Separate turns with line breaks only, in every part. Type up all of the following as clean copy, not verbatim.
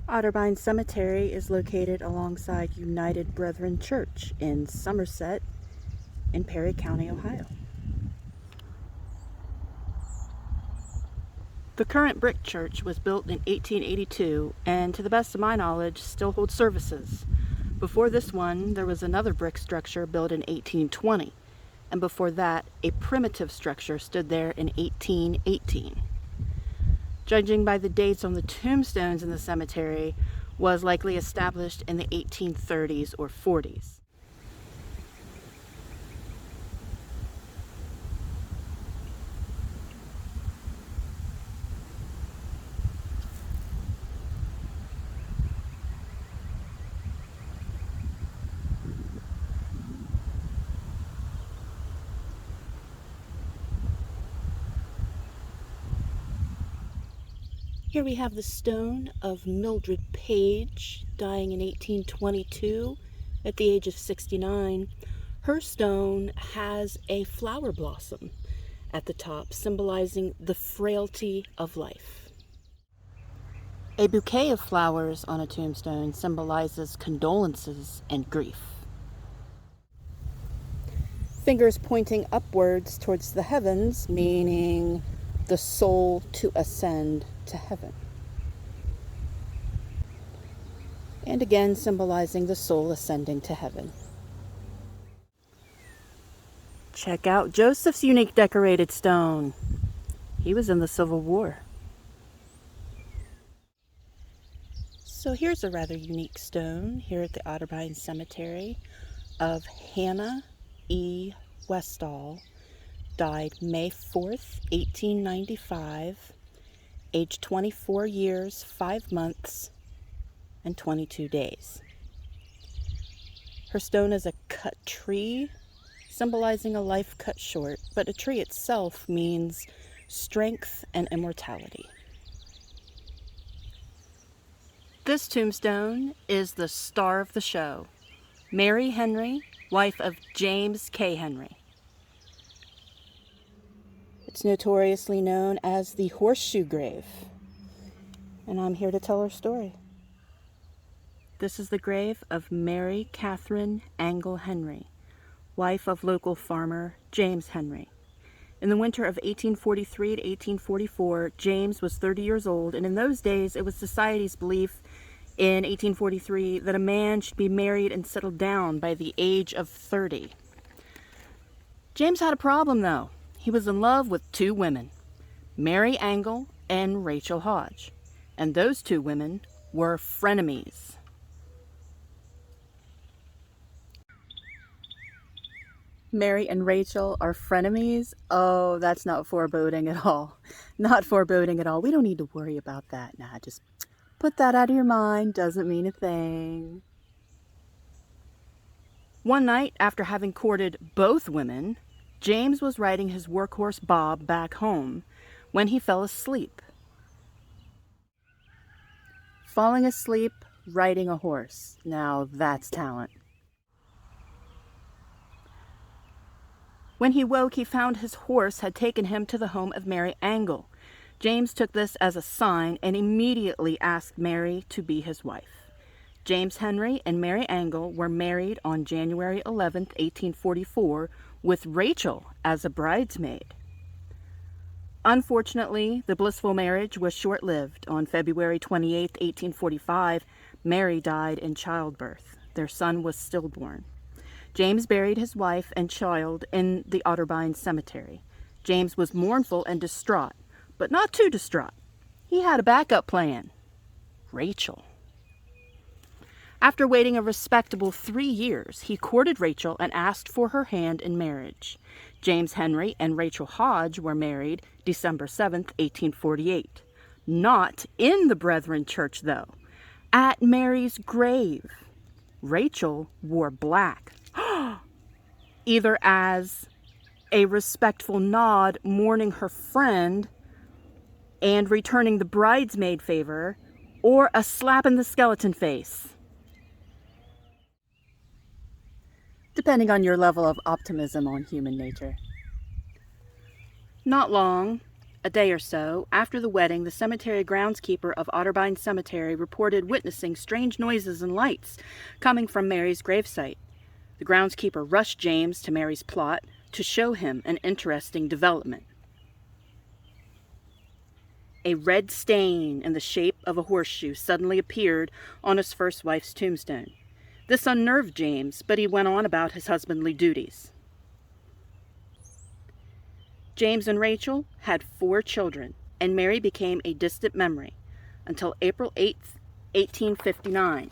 Otterbein Cemetery is located alongside United Brethren Church in Somerset in Perry County, Ohio. The current brick church was built in 1882 and, to the best of my knowledge, still holds services. Before this one, there was another brick structure built in 1820, and before that, a primitive structure stood there in 1818. Judging by the dates on the tombstones in the cemetery, was likely established in the 1830s or 40s. Here we have the stone of Mildred Page, dying in 1822 at the age of 69. Her stone has a flower blossom at the top, symbolizing the frailty of life. A bouquet of flowers on a tombstone symbolizes condolences and grief. Fingers pointing upwards towards the heavens, meaning the soul to ascend to heaven. And again, symbolizing the soul ascending to heaven. Check out Joseph's unique decorated stone. He was in the Civil War. So here's a rather unique stone here at the Otterbein Cemetery of Hannah E. Westall, died May 4th, 1895, age 24 years, 5 months, and 22 days. Her stone is a cut tree, symbolizing a life cut short, but a tree itself means strength and immortality. This tombstone is the star of the show, Mary Henry, wife of James K. Henry. It's notoriously known as the Horseshoe Grave, and I'm here to tell her story. This is the grave of Mary Catherine Angle Henry, wife of local farmer James Henry. In the winter of 1843 to 1844, James was 30 years old, and in those days it was society's belief in 1843 that a man should be married and settled down by the age of 30. James had a problem, though. He was in love with two women, Mary Angle and Rachel Hodge, and those two women were frenemies. Mary and Rachel are frenemies? Oh, that's not foreboding at all. Not foreboding at all. We don't need to worry about that. Nah, just put that out of your mind. Doesn't mean a thing. One night, after having courted both women, James was riding his workhorse Bob back home when he fell asleep. Falling asleep, riding a horse. Now that's talent. When he woke, he found his horse had taken him to the home of Mary Angle. James took this as a sign and immediately asked Mary to be his wife. James Henry and Mary Angle were married on January 11th, 1844, with Rachel as a bridesmaid. Unfortunately, the blissful marriage was short-lived. On February 28th, 1845, Mary died in childbirth. Their son was stillborn. James buried his wife and child in the Otterbein Cemetery. James was mournful and distraught, but not too distraught. He had a backup plan: Rachel. After waiting a respectable 3 years, he courted Rachel and asked for her hand in marriage. James Henry and Rachel Hodge were married December 7th, 1848. Not in the Brethren Church, though. At Mary's grave. Rachel wore black, either as a respectful nod mourning her friend and returning the bridesmaid favor, or a slap in the skeleton face, depending on your level of optimism on human nature. Not long A day or so after the wedding, the cemetery groundskeeper of Otterbein Cemetery reported witnessing strange noises and lights coming from Mary's gravesite. The groundskeeper rushed James to Mary's plot to show him an interesting development. A red stain in the shape of a horseshoe suddenly appeared on his first wife's tombstone. This unnerved James, but he went on about his husbandly duties. James and Rachel had 4 children, and Mary became a distant memory until April 8th, 1859.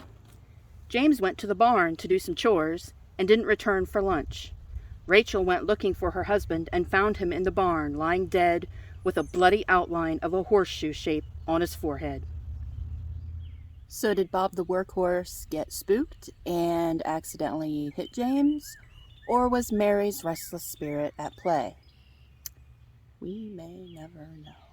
James went to the barn to do some chores and didn't return for lunch. Rachel went looking for her husband and found him in the barn, lying dead with a bloody outline of a horseshoe shape on his forehead. So did Bob the workhorse get spooked and accidentally hit James, or was Mary's restless spirit at play? We may never know.